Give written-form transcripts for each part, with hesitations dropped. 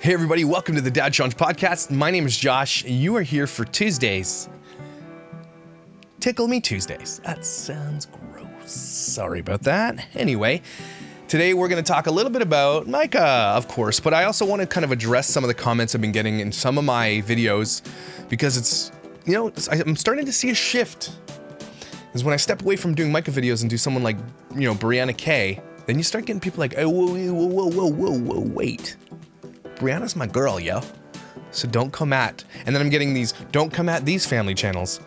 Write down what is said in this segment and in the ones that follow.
Hey everybody, welcome to the Dad Challenge Podcast. My name is Josh, and you are here for Tuesdays. Tickle Me Tuesdays. That sounds gross. Sorry about that. Anyway, today we're going to talk a little bit about Myka, of course, but I also want to kind of address some of the comments I've been getting in some of my videos because it's, I'm starting to see a shift. Because when I step away from doing Myka videos and do someone like, Brianna K, then you start getting people like, oh, whoa, wait. Brianna's my girl, yo. So don't come at. And then I'm getting these, don't come at these family channels.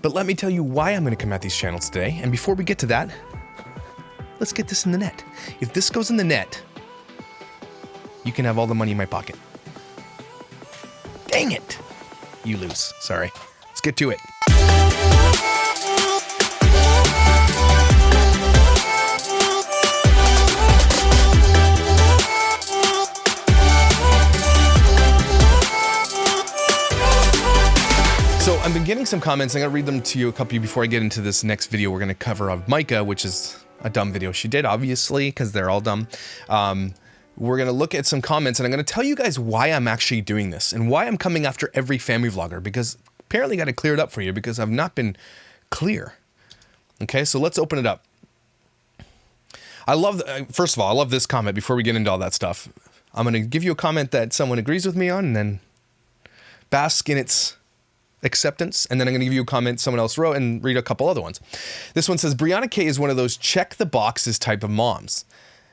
But let me tell you why I'm going to come at these channels today. And before we get to that, let's get this in the net. If this goes in the net, you can have all the money in my pocket. Dang it. You lose. Sorry. Let's get to it. So I've been getting some comments. I'm going to read them to you, a couple before I get into this next video we're going to cover of Myka, which is a dumb video she did, obviously, because they're all dumb. We're going to look at some comments, and I'm going to tell you guys why I'm actually doing this and why I'm coming after every family vlogger, because apparently I got to clear it up for you because I've not been clear. Okay, so let's open it up. First of all, I love this comment before we get into all that stuff. I'm going to give you a comment that someone agrees with me on and then bask in its acceptance, and then I'm going to give you a comment someone else wrote and read a couple other ones. This one says, Brianna K is one of those check the boxes type of moms.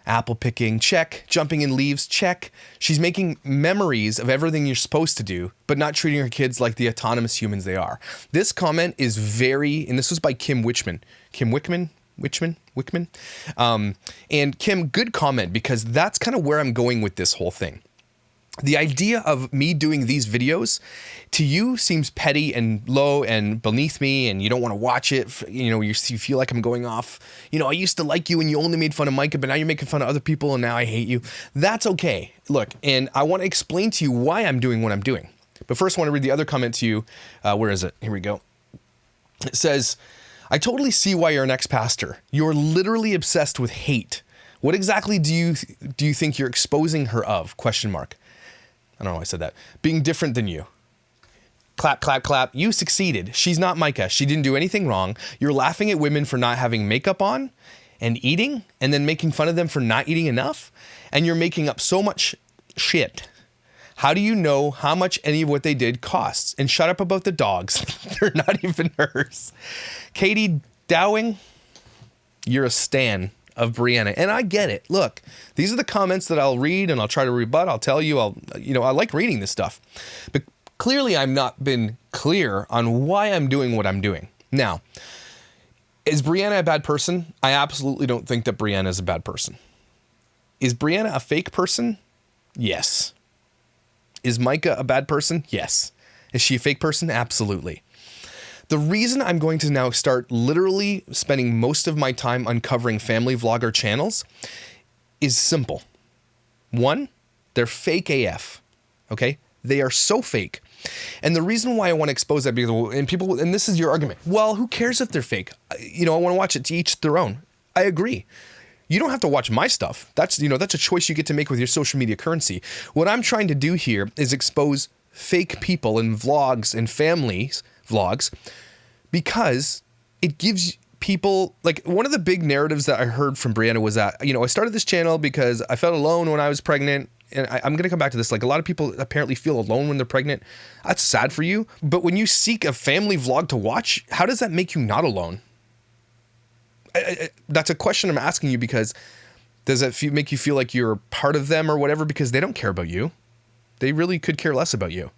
Apple picking, check. Jumping in leaves, check. She's making memories of everything you're supposed to do, but not treating her kids like the autonomous humans they are. This comment is and this was by Kim Wichman. And Kim, good comment, because that's kind of where I'm going with this whole thing. The idea of me doing these videos to you seems petty and low and beneath me, and you don't want to watch it. You feel like I'm going off. I used to like you and you only made fun of Myka, but now you're making fun of other people and now I hate you. That's okay. Look, and I want to explain to you why I'm doing what I'm doing. But first I want to read the other comment to you. Where is it? Here we go. It says, I totally see why you're an ex-pastor. You're literally obsessed with hate. What exactly do you think you're exposing her of? ? I don't know why I said that. Being different than you. Clap, clap, clap. You succeeded. She's not Myka. She didn't do anything wrong. You're laughing at women for not having makeup on and eating, and then making fun of them for not eating enough. And you're making up so much shit. How do you know how much any of what they did costs? And shut up about the dogs. They're not even hers. Katie Dowing, you're a stan of Brianna. And I get it. Look, these are the comments that I'll read and I'll try to rebut. I'll tell you, I like reading this stuff. But clearly I've not been clear on why I'm doing what I'm doing. Now, is Brianna a bad person? I absolutely don't think that Brianna is a bad person. Is Brianna a fake person? Yes. Is Myka a bad person? Yes. Is she a fake person? Absolutely. The reason I'm going to now start literally spending most of my time uncovering family vlogger channels is simple. One, they're fake AF. Okay? They are so fake. And the reason why I want to expose that, and this is your argument. Well, who cares if they're fake? I want to watch it, to each their own. I agree. You don't have to watch my stuff. That's a choice you get to make with your social media currency. What I'm trying to do here is expose fake people in vlogs and families vlogs, because it gives people, like, one of the big narratives that I heard from Brianna was that, I started this channel because I felt alone when I was pregnant. And I'm going to come back to this. Like, a lot of people apparently feel alone when they're pregnant. That's sad for you. But when you seek a family vlog to watch, how does that make you not alone? That's a question I'm asking you, because does that make you feel like you're part of them or whatever? Because they don't care about you. They really could care less about you.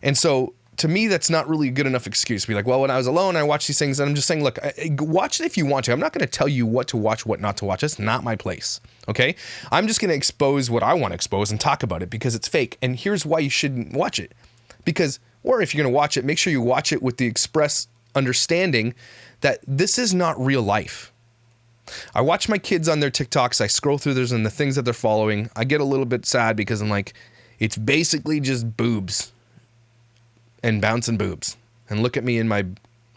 And so, to me, that's not really a good enough excuse to be like, well, when I was alone, I watched these things. And I'm just saying, look, watch it if you want to. I'm not going to tell you what to watch, what not to watch. That's not my place. Okay? I'm just going to expose what I want to expose and talk about it because it's fake. And here's why you shouldn't watch it. Or if you're going to watch it, make sure you watch it with the express understanding that this is not real life. I watch my kids on their TikToks. I scroll through those and the things that they're following. I get a little bit sad because I'm like, it's basically just boobs. And bouncing boobs. And look at me in my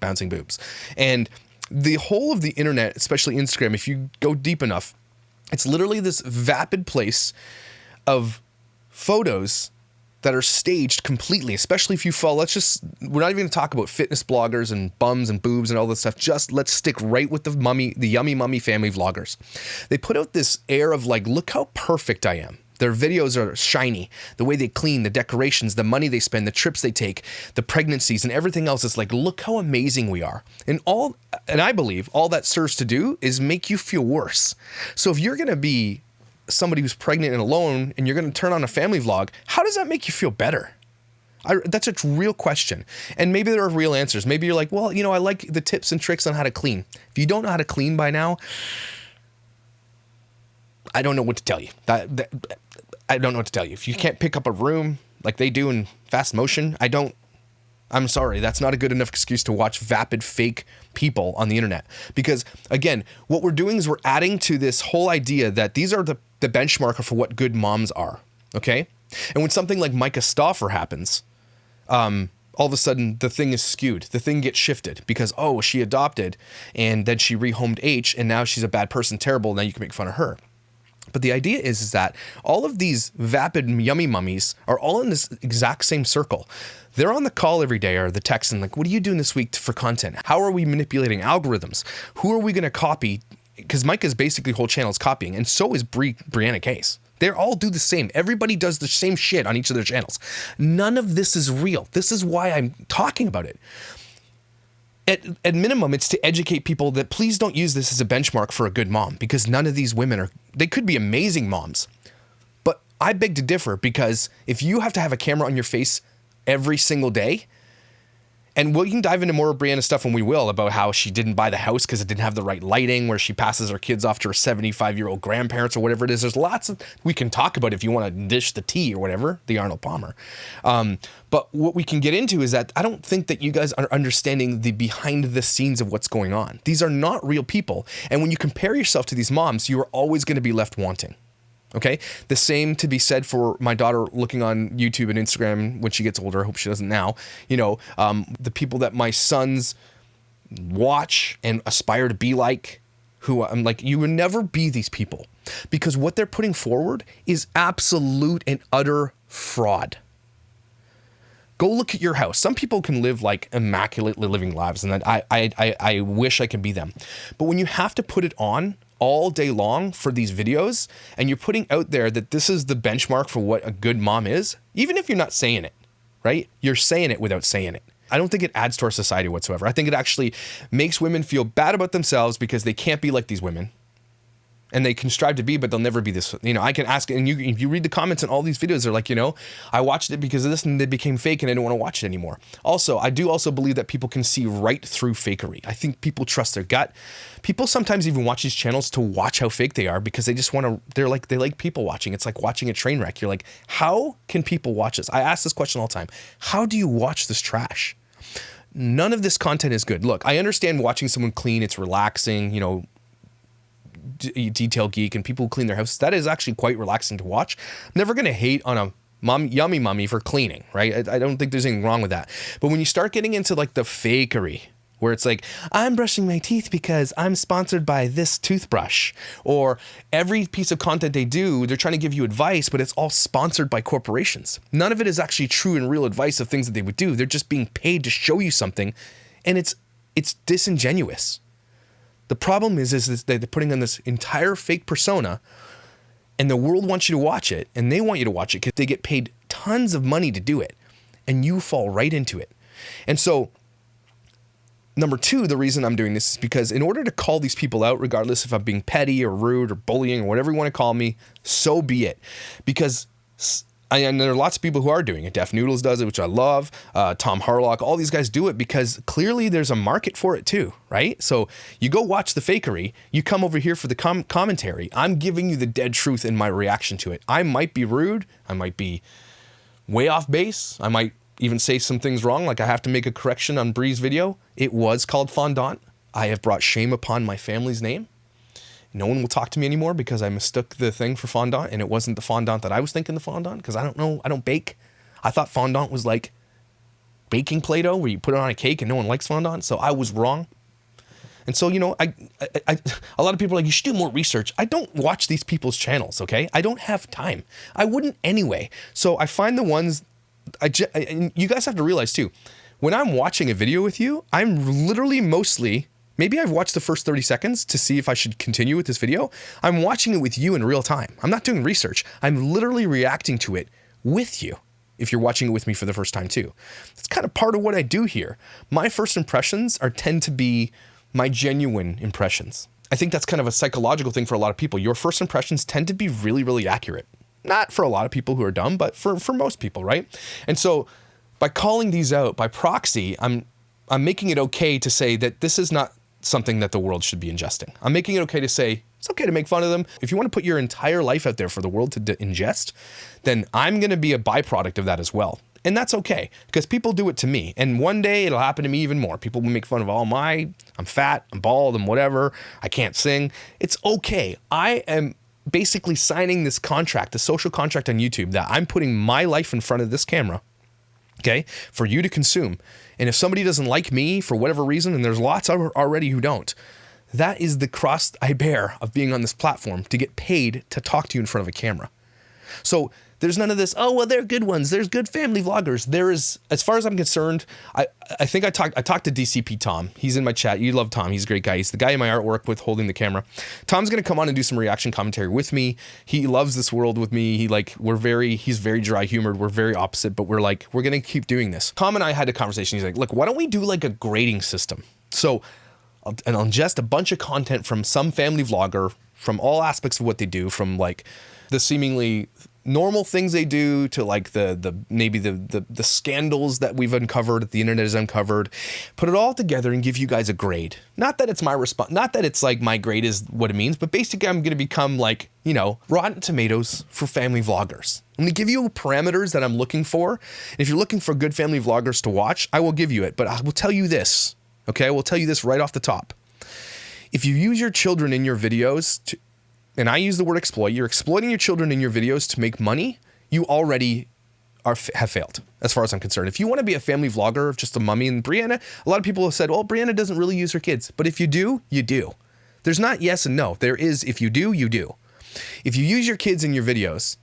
bouncing boobs. And the whole of the internet, especially Instagram, if you go deep enough, it's literally this vapid place of photos that are staged completely, especially if you follow, we're not even going to talk about fitness bloggers and bums and boobs and all this stuff. Just let's stick right with the yummy mummy family vloggers. They put out this air of like, look how perfect I am. Their videos are shiny, the way they clean, the decorations, the money they spend, the trips they take, the pregnancies and everything else. It's like, look how amazing we are. And I believe all that serves to do is make you feel worse. So if you're going to be somebody who's pregnant and alone and you're going to turn on a family vlog, how does that make you feel better? That's a real question. And maybe there are real answers. Maybe you're like, well, you know, I like the tips and tricks on how to clean. If you don't know how to clean by now, I don't know what to tell you. I don't know what to tell you. If you can't pick up a room like they do in fast motion, I'm sorry. That's not a good enough excuse to watch vapid fake people on the internet. Because again, what we're doing is we're adding to this whole idea that these are the benchmark for what good moms are. Okay. And when something like Myka Stauffer happens, all of a sudden the thing is skewed. The thing gets shifted because, oh, she adopted and then she rehomed H and now she's a bad person, terrible. Now you can make fun of her. But the idea is that all of these vapid yummy mummies are all in this exact same circle. They're on the call every day or the text and like, what are you doing this week for content? How are we manipulating algorithms? Who are we going to copy? Because Myka's basically whole channel is copying, and so is Brianna Case. They all do the same. Everybody does the same shit on each of their channels. None of this is real. This is why I'm talking about it. At minimum, it's to educate people that please don't use this as a benchmark for a good mom, because none of these women they could be amazing moms. But I beg to differ, because if you have to have a camera on your face every single day, and we can dive into more of Brianna's stuff when we will, about how she didn't buy the house because it didn't have the right lighting, where she passes her kids off to her 75-year-old grandparents or whatever it is. There's lots of, we can talk about if you want to dish the tea or whatever, the Arnold Palmer. But what we can get into is that I don't think that you guys are understanding the behind the scenes of what's going on. These are not real people. And when you compare yourself to these moms, you are always going to be left wanting. Okay. The same to be said for my daughter looking on YouTube and Instagram when she gets older. I hope she doesn't now. You know, the people that my sons watch and aspire to be like, who I'm like, you will never be these people, because what they're putting forward is absolute and utter fraud. Go look at your house. Some people can live like immaculately living lives, and I wish I could be them. But when you have to put it on all day long for these videos, and you're putting out there that this is the benchmark for what a good mom is, even if you're not saying it, right? You're saying it without saying it. I don't think it adds to our society whatsoever. I think it actually makes women feel bad about themselves because they can't be like these women. And they can strive to be, but they'll never be this. You know, I can ask, and if you read the comments on all these videos, they're like, you know, I watched it because of this and they became fake and I don't want to watch it anymore. Also, I do also believe that people can see right through fakery. I think people trust their gut. People sometimes even watch these channels to watch how fake they are, because they just want to, they like people watching. It's like watching a train wreck. You're like, how can people watch this? I ask this question all the time. How do you watch this trash? None of this content is good. Look, I understand watching someone clean. It's relaxing, you know, detail geek and people who clean their house. That is actually quite relaxing to watch. I'm never going to hate on a yummy mummy for cleaning, right? I don't think there's anything wrong with that. But when you start getting into like the fakery, where it's like, I'm brushing my teeth because I'm sponsored by this toothbrush, or every piece of content they do, they're trying to give you advice, but it's all sponsored by corporations. None of it is actually true and real advice of things that they would do. They're just being paid to show you something, and it's disingenuous. The problem is that they're putting on this entire fake persona, and the world wants you to watch it, and they want you to watch it because they get paid tons of money to do it, and you fall right into it. And so, number two, the reason I'm doing this is because in order to call these people out, regardless if I'm being petty or rude or bullying or whatever you want to call me, so be it. Because and there are lots of people who are doing it. Def Noodles does it, which I love. Tom Harlock, all these guys do it because clearly there's a market for it too, right? So you go watch the fakery, you come over here for the commentary. I'm giving you the dead truth in my reaction to it. I might be rude. I might be way off base. I might even say some things wrong, like I have to make a correction on Bree's video. It was called fondant. I have brought shame upon my family's name. No one will talk to me anymore because I mistook the thing for fondant, and it wasn't the fondant that I was thinking the fondant, because I don't know. I don't bake. I thought fondant was like baking Play-Doh where you put it on a cake and no one likes fondant. So I was wrong. And so, you know, a lot of people are like, you should do more research. I don't watch these people's channels, okay? I don't have time. I wouldn't anyway. So I find the ones, and you guys have to realize too, when I'm watching a video with you, I'm literally mostly, maybe I've watched the first 30 seconds to see if I should continue with this video. I'm watching it with you in real time. I'm not doing research. I'm literally reacting to it with you. If you're watching it with me for the first time too. It's kind of part of what I do here. My first impressions tend to be my genuine impressions. I think that's kind of a psychological thing for a lot of people. Your first impressions tend to be really, really accurate. Not for a lot of people who are dumb, but for most people, right? And so by calling these out by proxy, I'm making it okay to say that this is not something that the world should be ingesting. I'm making it okay to say, it's okay to make fun of them. If you want to put your entire life out there for the world to ingest, then I'm going to be a byproduct of that as well. And that's okay, because people do it to me. And one day it'll happen to me even more. People will make fun of I'm fat, I'm bald, I'm whatever, I can't sing. It's okay. I am basically signing this contract, the social contract on YouTube, that I'm putting my life in front of this camera, okay, for you to consume. And if somebody doesn't like me for whatever reason, and there's lots already who don't, that is the cross I bear of being on this platform, to get paid to talk to you in front of a camera. So there's none of this, oh, well, they're good ones. There's good family vloggers. There is, as far as I'm concerned, I think I talked to DCP Tom. He's in my chat. You love Tom. He's a great guy. He's the guy in my artwork with holding the camera. Tom's going to come on and do some reaction commentary with me. He loves this world with me. He's very dry humored. We're very opposite, but we're going to keep doing this. Tom and I had a conversation. He's like, look, why don't we do like a grading system? So I'll ingest a bunch of content from some family vlogger, from all aspects of what they do, from like the seemingly normal things they do to like maybe the scandals that we've uncovered, that the internet has uncovered, put it all together and give you guys a grade. Not that it's my response, not that it's like my grade is what it means, but basically I'm going to become like, you know, Rotten Tomatoes for family vloggers. I'm going to give you parameters that I'm looking for. And if you're looking for good family vloggers to watch, I will give you it, but I will tell you this. Okay, I will tell you this right off the top. If you use your children in your videos and I use the word exploit, you're exploiting your children in your videos to make money, you already have failed, as far as I'm concerned. If you want to be a family vlogger of just a mummy and Brianna, a lot of people have said, well, Brianna doesn't really use her kids. But if you do, you do. There's not yes and no. There is, if you do, you do. If you use your kids in your videos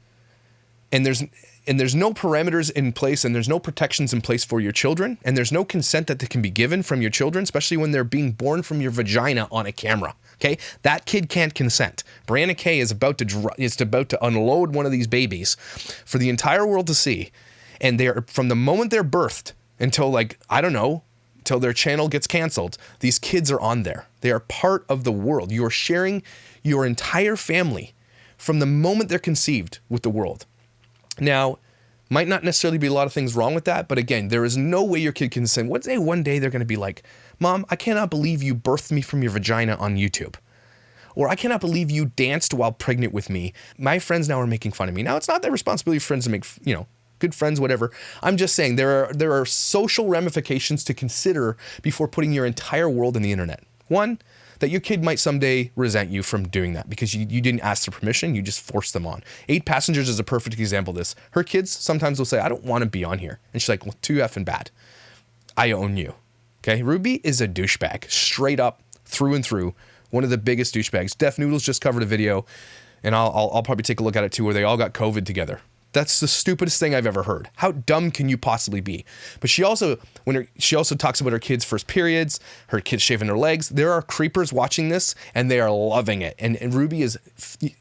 and there's no parameters in place and there's no protections in place for your children and there's no consent that can be given from your children, especially when they're being born from your vagina on a camera, okay? That kid can't consent. Brianna K is about to unload one of these babies for the entire world to see. And they're, from the moment they're birthed until like, I don't know, until their channel gets canceled, these kids are on there. They are part of the world. You are sharing your entire family from the moment they're conceived with the world. Now, might not necessarily be a lot of things wrong with that, but again, there is no way your kid can say, one day they're going to be like, Mom, I cannot believe you birthed me from your vagina on YouTube. Or I cannot believe you danced while pregnant with me. My friends now are making fun of me. Now, it's not their responsibility for friends to make, you know, good friends, whatever. I'm just saying there are social ramifications to consider before putting your entire world in the internet. One, that your kid might someday resent you from doing that because you didn't ask their permission, you just forced them on. 8 Passengers is a perfect example of this. Her kids sometimes will say, I don't want to be on here. And she's like, well, too effing bad. I own you. Okay, Ruby is a douchebag, straight up, through and through. One of the biggest douchebags. Def Noodles just covered a video, and I'll probably take a look at it too, where they all got COVID together. That's the stupidest thing I've ever heard. How dumb can you possibly be? But she also talks about her kids' first periods, her kids shaving their legs. There are creepers watching this, and they are loving it. And Ruby is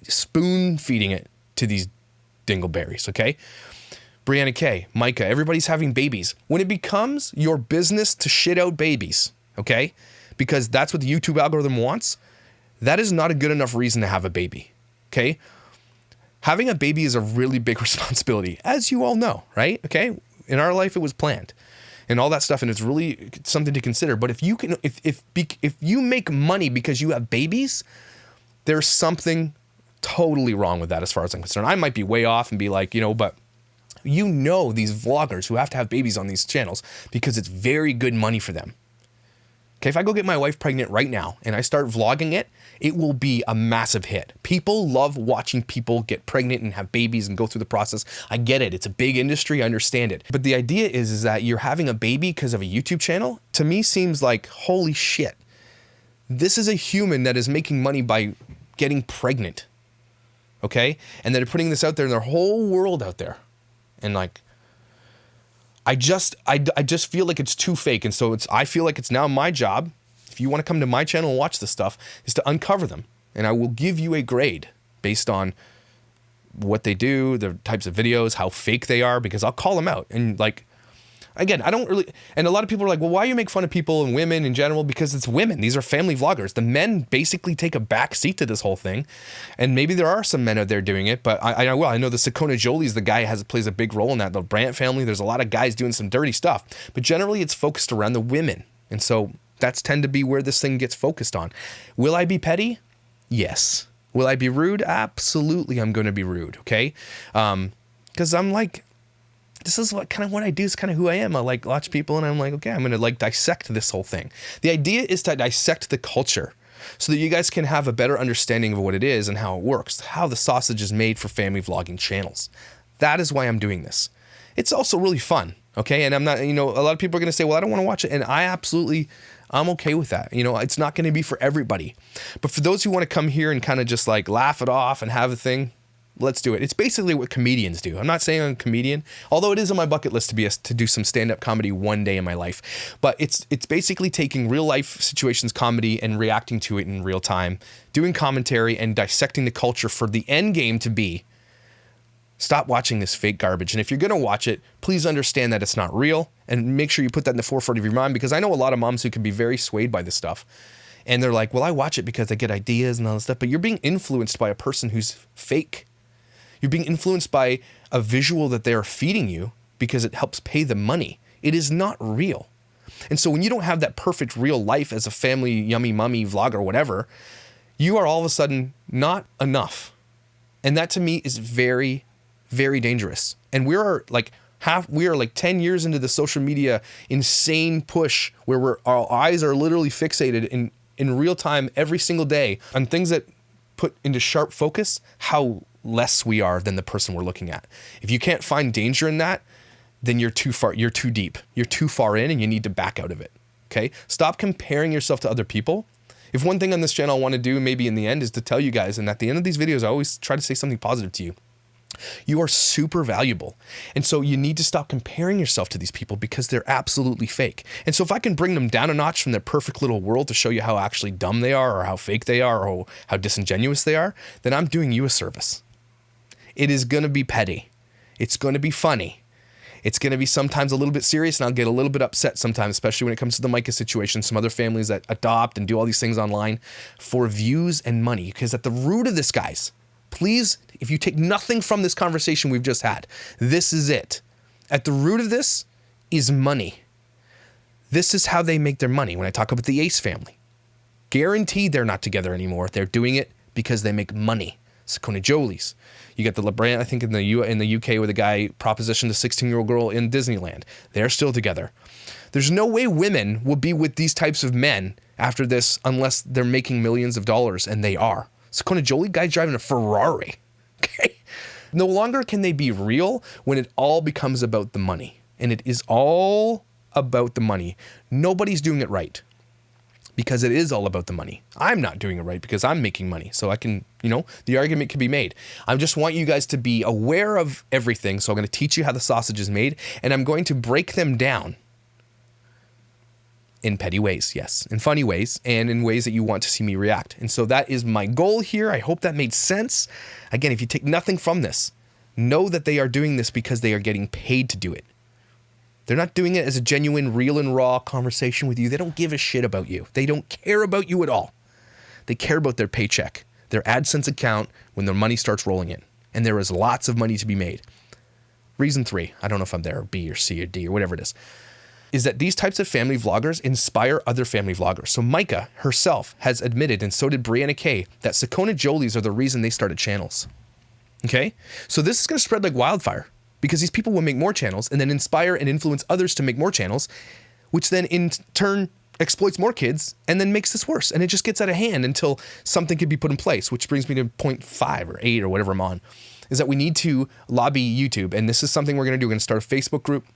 spoon feeding it to these dingleberries, okay? Brianna K, Myka, everybody's having babies. When it becomes your business to shit out babies, okay, because that's what the YouTube algorithm wants, that is not a good enough reason to have a baby, okay? Having a baby is a really big responsibility, as you all know, right? Okay, in our life it was planned, and all that stuff, and it's really something to consider. But if you make money because you have babies, there's something totally wrong with that, as far as I'm concerned. I might be way off and be like, you know, but you know these vloggers who have to have babies on these channels because it's very good money for them. Okay, if I go get my wife pregnant right now and I start vlogging it, it will be a massive hit. People love watching people get pregnant and have babies and go through the process. I get it. It's a big industry. I understand it. But the idea is that you're having a baby because of a YouTube channel, to me seems like, holy shit. This is a human that is making money by getting pregnant. Okay? And they're putting this out there in their whole world out there. And like, I just feel like it's too fake. And so I feel like it's now my job, if you want to come to my channel and watch this stuff, is to uncover them. And I will give you a grade based on what they do, the types of videos, how fake they are, because I'll call them out. And like, again, I don't really, and a lot of people are like, well, why you make fun of people and women in general? Because it's women. These are family vloggers. The men basically take a back seat to this whole thing. And maybe there are some men out there doing it, but I know the Sakona Jolie's the guy plays a big role in that. The Brandt family, there's a lot of guys doing some dirty stuff, but generally it's focused around the women. And so that's tend to be where this thing gets focused on. Will I be petty? Yes. Will I be rude? Absolutely, I'm going to be rude, okay? Because I'm like, this is what I do. Is kind of who I am. I like watch people and I'm like, okay, I'm going to like dissect this whole thing. The idea is to dissect the culture so that you guys can have a better understanding of what it is and how it works, how the sausage is made for family vlogging channels. That is why I'm doing this. It's also really fun, okay? And I'm not, a lot of people are going to say, well, I don't want to watch it. And I'm okay with that. It's not going to be for everybody. But for those who want to come here and kind of just like laugh it off and have a thing, let's do it. It's basically what comedians do. I'm not saying I'm a comedian, although it is on my bucket list to do some stand-up comedy one day in my life. But it's basically taking real life situations comedy and reacting to it in real time, doing commentary and dissecting the culture for the end game to be stop watching this fake garbage. And if you're going to watch it, please understand that it's not real and make sure you put that in the forefront of your mind, because I know a lot of moms who can be very swayed by this stuff. And they're like, well, I watch it because I get ideas and all this stuff, but you're being influenced by a person who's fake. You're being influenced by a visual that they're feeding you because it helps pay the money. It is not real. And so when you don't have that perfect real life as a family yummy mummy vlogger or whatever, you are all of a sudden not enough. And that to me is very, very dangerous. And we are like 10 years into the social media insane push where our eyes are literally fixated in real time every single day on things that put into sharp focus how less we are than the person we're looking at. If you can't find danger in that, then you're too far, you're too deep, you're too far in and you need to back out of it. Okay? Stop comparing yourself to other people. If one thing on this channel I want to do maybe in the end is to tell you guys, and at the end of these videos, I always try to say something positive to you. You are super valuable. And so you need to stop comparing yourself to these people because they're absolutely fake. And so if I can bring them down a notch from their perfect little world to show you how actually dumb they are or how fake they are or how disingenuous they are, then I'm doing you a service. It is going to be petty. It's going to be funny. It's going to be sometimes a little bit serious, and I'll get a little bit upset sometimes, especially when it comes to the Myka situation, some other families that adopt and do all these things online for views and money. Because at the root of this, guys, please, if you take nothing from this conversation we've just had, this is it. At the root of this is money. This is how they make their money. When I talk about the Ace family, guaranteed they're not together anymore. They're doing it because they make money. Sakona Jolie's. You get the LeBrand, I think in the UK, where the guy propositioned a 16-year-old girl in Disneyland. They're still together. There's no way women will be with these types of men after this unless they're making millions of dollars, and they are. Sakona Jolie, guy driving a Ferrari. Okay? No longer can they be real when it all becomes about the money. And it is all about the money. Nobody's doing it right because it is all about the money. I'm not doing it right because I'm making money. So I can, the argument can be made. I just want you guys to be aware of everything. So I'm going to teach you how the sausage is made, and I'm going to break them down in petty ways, yes, in funny ways, and in ways that you want to see me react. And so that is my goal here. I hope that made sense. Again, if you take nothing from this, know that they are doing this because they are getting paid to do it. They're not doing it as a genuine, real and raw conversation with you. They don't give a shit about you. They don't care about you at all. They care about their paycheck, their AdSense account when their money starts rolling in. And there is lots of money to be made. Reason 3, I don't know if I'm there, or B or C or D or whatever it is that these types of family vloggers inspire other family vloggers. So Myka herself has admitted, and so did Brianna Kay, that Sakona Jolie's are the reason they started channels. Okay? So this is going to spread like wildfire because these people will make more channels and then inspire and influence others to make more channels, which then in turn exploits more kids and then makes this worse. And it just gets out of hand until something could be put in place, which brings me to point 5 or 8 or whatever I'm on, is that we need to lobby YouTube. And this is something we're going to do. We're going to start a Facebook group.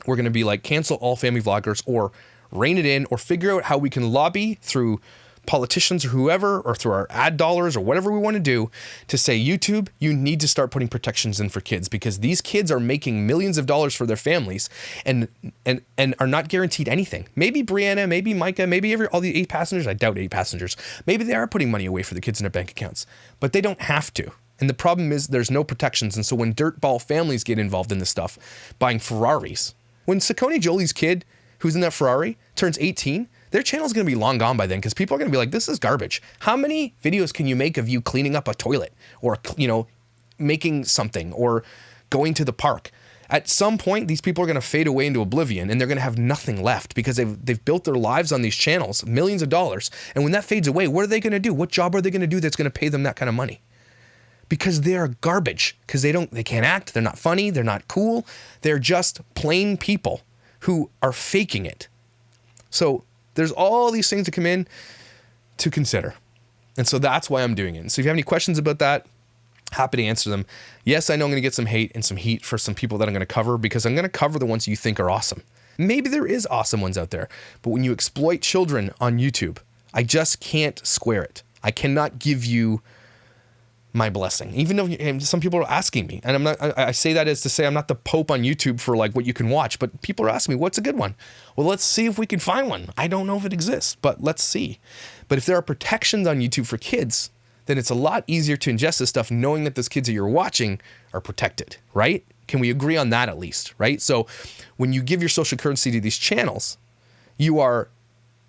We're going to be like, cancel all family vloggers or rein it in or figure out how we can lobby through politicians or whoever, or through our ad dollars or whatever we want to do, to say, YouTube, you need to start putting protections in for kids, because these kids are making millions of dollars for their families and are not guaranteed anything. Maybe Brianna, maybe Myka, maybe all the 8 passengers. I doubt 8 passengers. Maybe they are putting money away for the kids in their bank accounts, but they don't have to. And the problem is there's no protections. And so when dirtball families get involved in this stuff, buying Ferraris, when Saucony Jolie's kid, who's in that Ferrari, turns 18, their channel's going to be long gone by then, because people are going to be like, this is garbage. How many videos can you make of you cleaning up a toilet, or, making something, or going to the park? At some point, these people are going to fade away into oblivion, and they're going to have nothing left, because they've built their lives on these channels, millions of dollars. And when that fades away, what are they going to do? What job are they going to do that's going to pay them that kind of money? Because they are garbage, because they can't act, they're not funny, they're not cool, they're just plain people who are faking it. So there's all these things to come in to consider. And so that's why I'm doing it. And so if you have any questions about that, happy to answer them. Yes, I know I'm going to get some hate and some heat for some people that I'm going to cover, because I'm going to cover the ones you think are awesome. Maybe there is awesome ones out there, but when you exploit children on YouTube, I just can't square it. I cannot give you my blessing, even though some people are asking me, and I say that as to say I'm not the Pope on YouTube for like what you can watch, but people are asking me, what's a good one? Well, let's see if we can find one. I don't know if it exists, but let's see. But if there are protections on YouTube for kids, then it's a lot easier to ingest this stuff knowing that those kids that you're watching are protected, right? Can we agree on that at least, right? So when you give your social currency to these channels, you are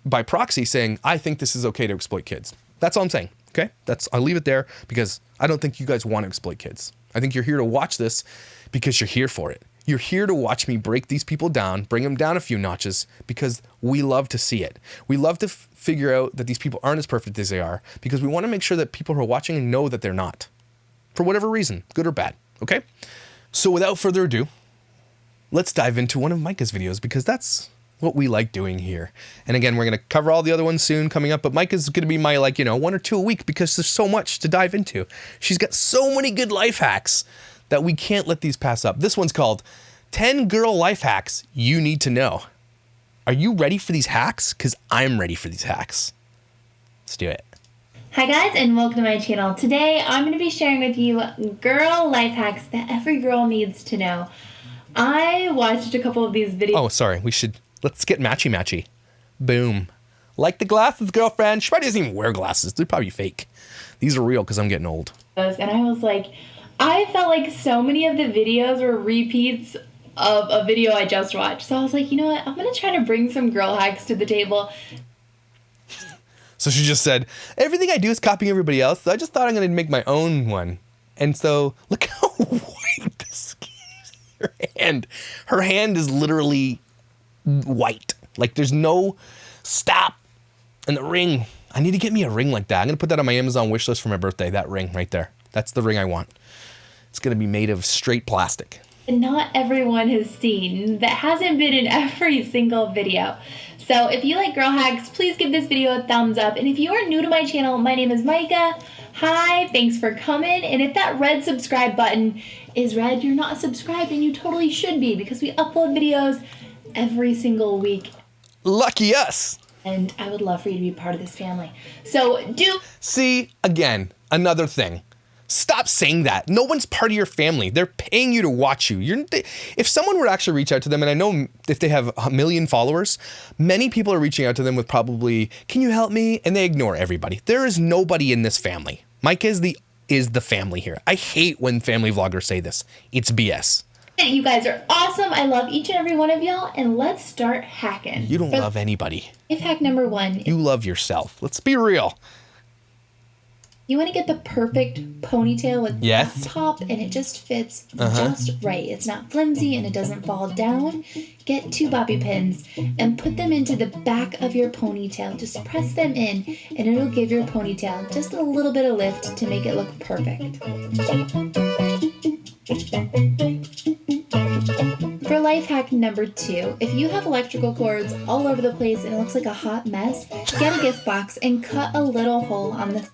by proxy saying, I think this is okay to exploit kids. That's all I'm saying. Okay, I'll leave it there, because I don't think you guys want to exploit kids. I think you're here to watch this because you're here for it. You're here to watch me break these people down, bring them down a few notches, because we love to see it. We love to figure out that these people aren't as perfect as they are, because we want to make sure that people who are watching know that they're not, for whatever reason, good or bad. Okay, so without further ado, let's dive into one of Myka's videos, because that's what we like doing here. And again, we're going to cover all the other ones soon coming up, but Myka's going to be my 1 or 2 a week, because there's so much to dive into. She's got so many good life hacks that we can't let these pass up. This one's called 10 Girl Life Hacks You Need to Know. Are you ready for these hacks? Because I'm ready for these hacks. Let's do it. Hi guys, and welcome to my channel. Today I'm going to be sharing with you girl life hacks that every girl needs to know. I watched a couple of these videos. Oh, sorry. Let's get matchy-matchy. Boom. Like the glasses, girlfriend. She probably doesn't even wear glasses. They're probably fake. These are real because I'm getting old. And I was like, I felt like so many of the videos were repeats of a video I just watched. So I was like, you know what? I'm going to try to bring some girl hacks to the table. So she just said, everything I do is copying everybody else. So I just thought I'm going to make my own one. And so look how white this is. Her hand is literally white. Like there's no stop. And the ring, I need to get me a ring like that. I'm gonna put that on my Amazon wish list for my birthday. That ring right there, that's the ring I want. It's gonna be made of straight plastic. And not everyone has seen, that hasn't been in every single video. So if you like girl hacks, please give this video a thumbs up. And if you are new to my channel, my name is Myka. Hi, thanks for coming. And if that red subscribe button is red, you're not subscribed, and you totally should be, because we upload videos every single week. Lucky us. And I would love for you to be part of this family. So see, again, another thing. Stop saying that. No one's part of your family. They're paying you to watch you. If someone were to actually reach out to them, and I know if they have 1 million followers, many people are reaching out to them with probably, can you help me? And they ignore everybody. There is nobody in this family. Myka is the family here. I hate when family vloggers say this. It's BS. You guys are awesome. I love each and every one of y'all, and let's start hacking. You don't love anybody. Life hack number 1. You love yourself. Let's be real. You want to get the perfect ponytail with yes. top, and it just fits just right. It's not flimsy and it doesn't fall down. Get 2 bobby pins and put them into the back of your ponytail. Just press them in, and it'll give your ponytail just a little bit of lift to make it look perfect. For life hack number 2, if you have electrical cords all over the place and it looks like a hot mess, get a gift box and cut a little hole on the...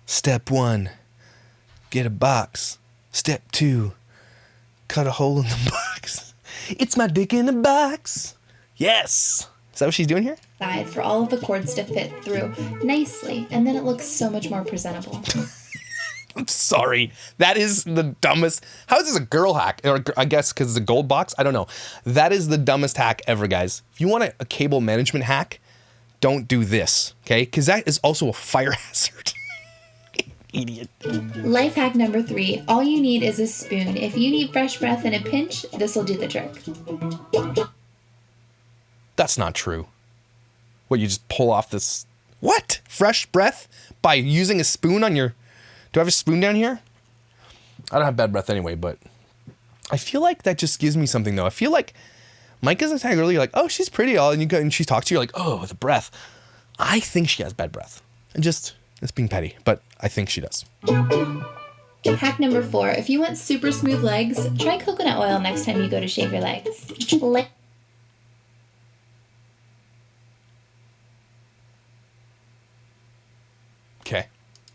Step 1, get a box. Step 2, cut a hole in the box. It's my dick in the box. Yes. Is that what she's doing here? Side for all of the cords to fit through nicely, and then it looks so much more presentable. I'm sorry. That is the dumbest. How is this a girl hack? Or I guess because it's a gold box? I don't know. That is the dumbest hack ever, guys. If you want a cable management hack, don't do this, okay? Because that is also a fire hazard. Idiot. Life hack number 3. All you need is a spoon. If you need fresh breath in a pinch, this will do the trick. That's not true. What, you just pull off this... What? Fresh breath? By using a spoon on your... Do I have a spoon down here? I don't have bad breath anyway, but... I feel like that just gives me something, though. I feel like... Myka's saying earlier, like, oh, she's pretty, all, and you go and she talks to you, like, oh, the breath. I think she has bad breath. And just... It's being petty, but I think she does. Hack number 4. If you want super smooth legs, try coconut oil next time you go to shave your legs. Okay.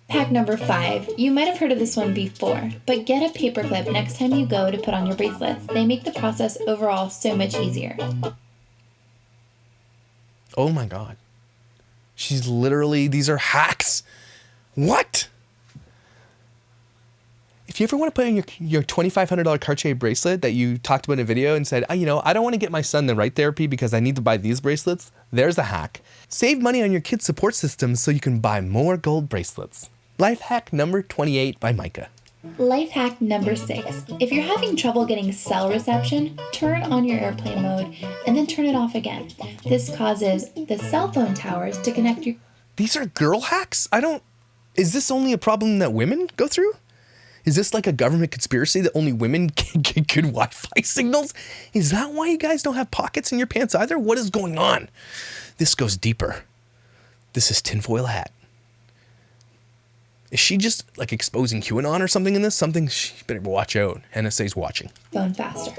Hack number 5. You might have heard of this one before, but get a paper clip next time you go to put on your bracelets. They make the process overall so much easier. Oh my God. She's literally, these are hacks. What? If you ever want to put in your $2,500 Cartier bracelet that you talked about in a video and said, oh, you know, I don't want to get my son the right therapy because I need to buy these bracelets, there's a hack. Save money on your kid's support system so you can buy more gold bracelets. Life hack number 28 by Myka. Life hack number 6. If you're having trouble getting cell reception, turn on your airplane mode and then turn it off again. This causes the cell phone towers to connect your... These are girl hacks? Is this only a problem that women go through? Is this like a government conspiracy that only women can get good Wi-Fi signals? Is that why you guys don't have pockets in your pants either? What is going on? This goes deeper. This is tinfoil hat. Is she just like exposing QAnon or something in this? Something she better watch out. NSA's watching. Phone faster.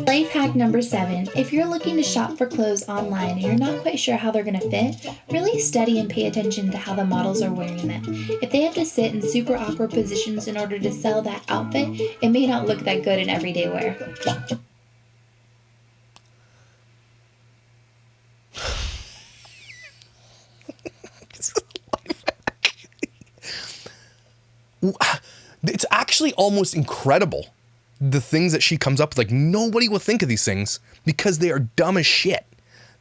Life hack number 7. If you're looking to shop for clothes online and you're not quite sure how they're going to fit, really study and pay attention to how the models are wearing them. If they have to sit in super awkward positions in order to sell that outfit, it may not look that good in everyday wear. It's actually almost incredible, the things that she comes up with. Like, nobody will think of these things because they are dumb as shit.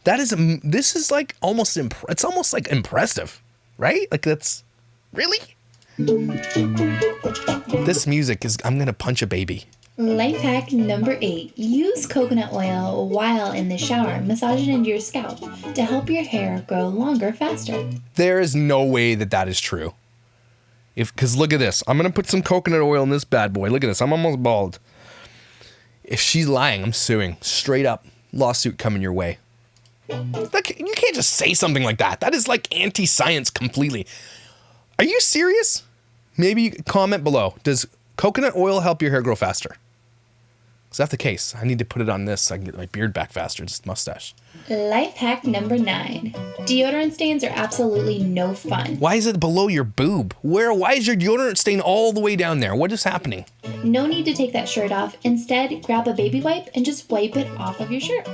This is like almost, it's almost like impressive, right? Like, that's, really? This music is, I'm gonna punch a baby. Life hack number 8. Use coconut oil while in the shower. Massage it into your scalp to help your hair grow longer faster. There is no way that is true. Because look at this. I'm going to put some coconut oil in this bad boy. Look at this. I'm almost bald. If she's lying, I'm suing. Straight up. Lawsuit coming your way. Look, you can't just say something like that. That is like anti-science completely. Are you serious? Maybe comment below. Does coconut oil help your hair grow faster? Is that the case? I need to put it on this so I can get my beard back faster. Just mustache. Life hack number 9. Deodorant stains are absolutely no fun. Why is it below your boob? Why is your deodorant stain all the way down there? What is happening? No need to take that shirt off. Instead, grab a baby wipe and just wipe it off of your shirt.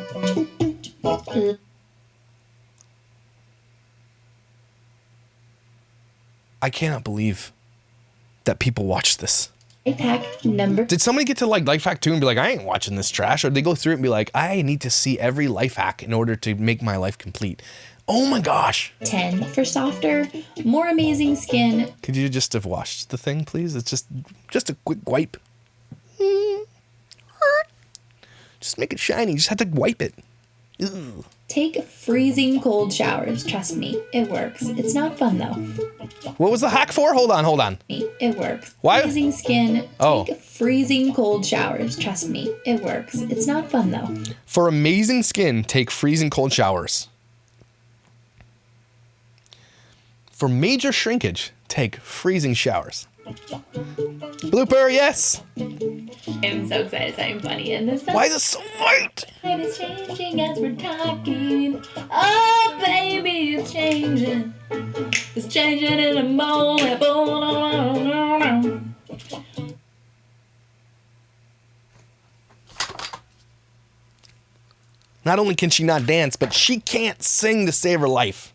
I cannot believe that people watch this. Life hack number... Did somebody get to like life hack 2 and be like, I ain't watching this trash? Or did they go through it and be like, I need to see every life hack in order to make my life complete? Oh my gosh. 10. For softer, more amazing skin. Could you just have washed the thing, please? It's just a quick wipe. Just make it shiny. You just have to wipe it. Ugh. Take freezing cold showers. Trust me, it works. It's not fun though. What was the hack for? Hold on. It works. Why? Freezing skin. Oh. Take freezing cold showers. Trust me, it works. It's not fun though. For amazing skin, take freezing cold showers. For major shrinkage, take freezing showers. Blooper, yes. I'm so excited. I'm funny in this. Why is it so white? It is changing as we're talking. Oh, baby, it's changing. It's changing in a moment. Not only can she not dance, but she can't sing to save her life.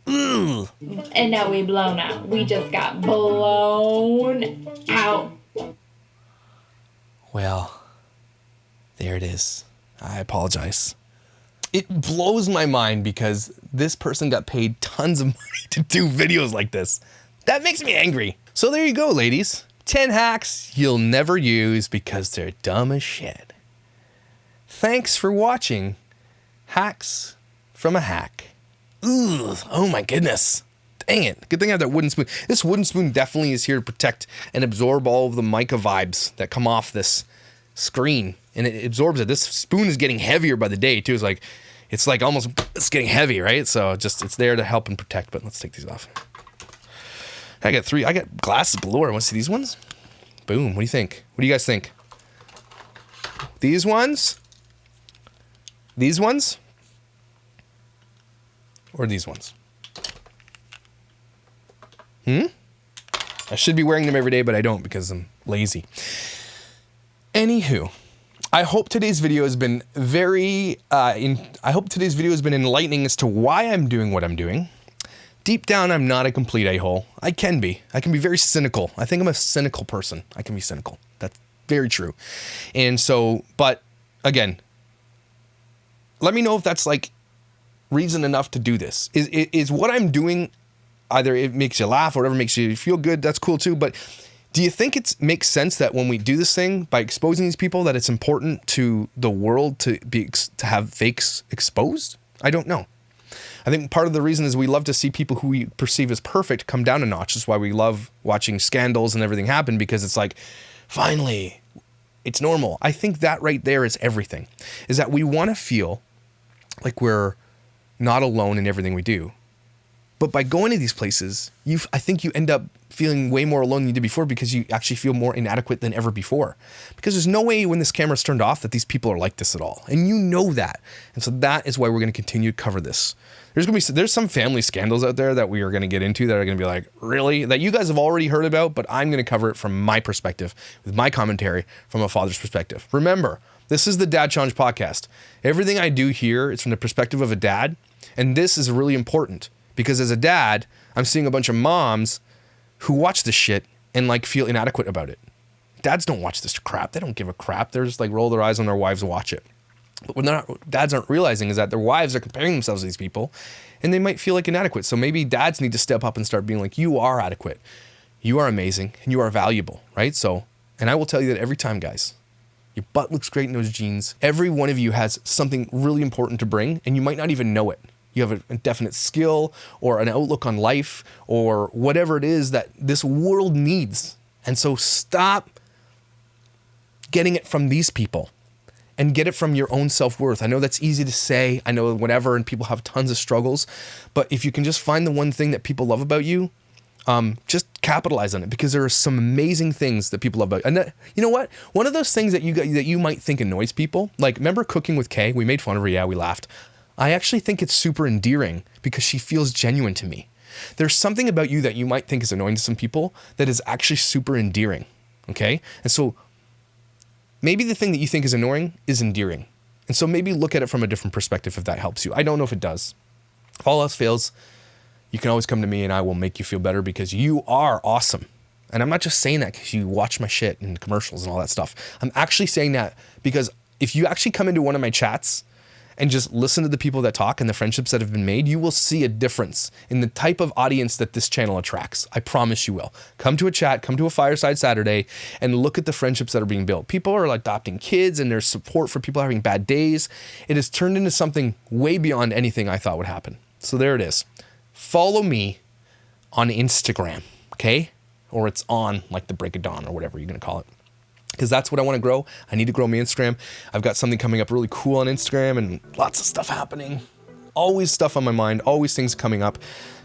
Ugh. And now we blown out. We just got blown out. Well, there it is. I apologize. It blows my mind because this person got paid tons of money to do videos like this. That makes me angry. So there you go, ladies. 10 hacks you'll never use because they're dumb as shit. Thanks for watching Hacks from a Hack. Ooh, oh my goodness. Dang it. Good thing I have that wooden spoon. This wooden spoon definitely is here to protect and absorb all of the Myka vibes that come off this screen. And it absorbs it. This spoon is getting heavier by the day too. It's like almost, it's getting heavy, right? So just, it's there to help and protect, but let's take these off. I got glasses galore. Want to see these ones? Boom. What do you think? What do you guys think? These ones? These ones? Or these ones? I should be wearing them every day, but I don't because I'm lazy. Anywho, I hope today's video has been enlightening as to why I'm doing what I'm doing. Deep down, I'm not a complete a-hole. I can be very cynical. I think I'm a cynical person. I can be cynical. That's very true. And so, but again, let me know if that's like reason enough to do this. Is what I'm doing, either it makes you laugh or whatever makes you feel good, that's cool too. But do you think it makes sense that when we do this thing by exposing these people, that it's important to the world to have fakes exposed? I don't know. I think part of the reason is we love to see people who we perceive as perfect come down a notch. That's why we love watching scandals and everything happen, because it's like, finally, it's normal. I think that right there is everything, is that we want to feel like we're not alone in everything we do. But by going to these places, I think you end up feeling way more alone than you did before, because you actually feel more inadequate than ever before. Because there's no way when this camera's turned off that these people are like this at all. And you know that. And so that is why we're going to continue to cover this. There's some family scandals out there that we are going to get into that are going to be like, really? That you guys have already heard about, but I'm going to cover it from my perspective, with my commentary from a father's perspective. Remember, this is the Dad Challenge podcast. Everything I do here is from the perspective of a dad. And this is really important because as a dad, I'm seeing a bunch of moms who watch this shit and like feel inadequate about it. Dads don't watch this crap. They don't give a crap. They're just like roll their eyes when their wives watch it. But what dads aren't realizing is that their wives are comparing themselves to these people and they might feel like inadequate. So maybe dads need to step up and start being like, you are adequate. You are amazing and you are valuable, right? So, and I will tell you that every time, guys, your butt looks great in those jeans. Every one of you has something really important to bring and you might not even know it. You have a definite skill or an outlook on life or whatever it is that this world needs. And so stop getting it from these people and get it from your own self-worth. I know that's easy to say. I know whatever, and people have tons of struggles. But if you can just find the one thing that people love about you, just capitalize on it, because there are some amazing things that people love about you. And that, you know what? One of those things that you might think annoys people, like remember Cooking with Kay? We made fun of her. Yeah, we laughed. I actually think it's super endearing because she feels genuine to me. There's something about you that you might think is annoying to some people that is actually super endearing, okay? And so maybe the thing that you think is annoying is endearing. And so maybe look at it from a different perspective if that helps you. I don't know if it does. If all else fails, you can always come to me and I will make you feel better because you are awesome. And I'm not just saying that because you watch my shit and commercials and all that stuff. I'm actually saying that because if you actually come into one of my chats and just listen to the people that talk and the friendships that have been made, you will see a difference in the type of audience that this channel attracts. I promise you will. Come to a chat, come to a Fireside Saturday, and look at the friendships that are being built. People are adopting kids and there's support for people having bad days. It has turned into something way beyond anything I thought would happen. So there it is. Follow me on Instagram, okay? Or it's on like the break of dawn or whatever you're gonna call it. Because that's what I want to grow. I need to grow my Instagram. I've got something coming up really cool on Instagram and lots of stuff happening. Always stuff on my mind, always things coming up.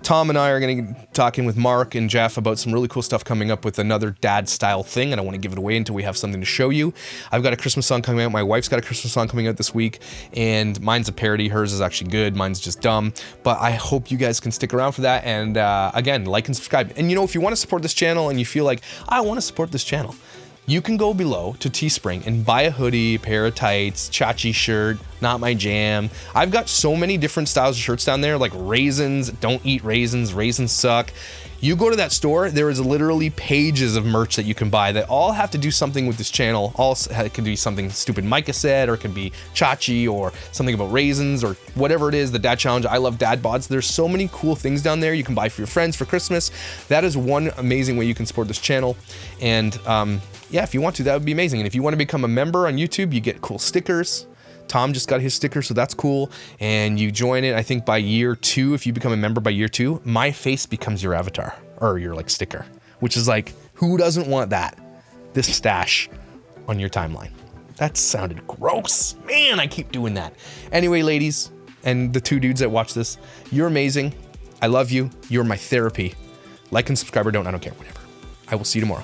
Tom and I are going to be talking with Mark and Jeff about some really cool stuff coming up with another dad style thing. And I want to give it away until we have something to show you. I've got a Christmas song coming out. My wife's got a Christmas song coming out this week. And mine's a parody. Hers is actually good. Mine's just dumb. But I hope you guys can stick around for that. And again, like and subscribe. And you know, if you want to support this channel and you feel like, I want to support this channel, you can go below to Teespring and buy a hoodie, pair of tights, Chachi shirt, not my jam. I've got so many different styles of shirts down there, like raisins, don't eat raisins, raisins suck. You go to that store, there is literally pages of merch that you can buy that all have to do something with this channel. It can be something stupid Myka said, or it can be Chachi, or something about raisins, or whatever it is, the dad challenge. I love dad bods. There's so many cool things down there you can buy for your friends for Christmas. That is one amazing way you can support this channel. And yeah, if you want to, that would be amazing. And if you want to become a member on YouTube, you get cool stickers. Tom just got his sticker, so that's cool. And you join it, I think by year 2, if you become a member by year 2, my face becomes your avatar, or your like sticker, which is like, who doesn't want that? This stash on your timeline. That sounded gross. Man, I keep doing that. Anyway, ladies, and the 2 dudes that watch this, you're amazing. I love you. You're my therapy. Like and subscribe or don't, I don't care, whatever. I will see you tomorrow.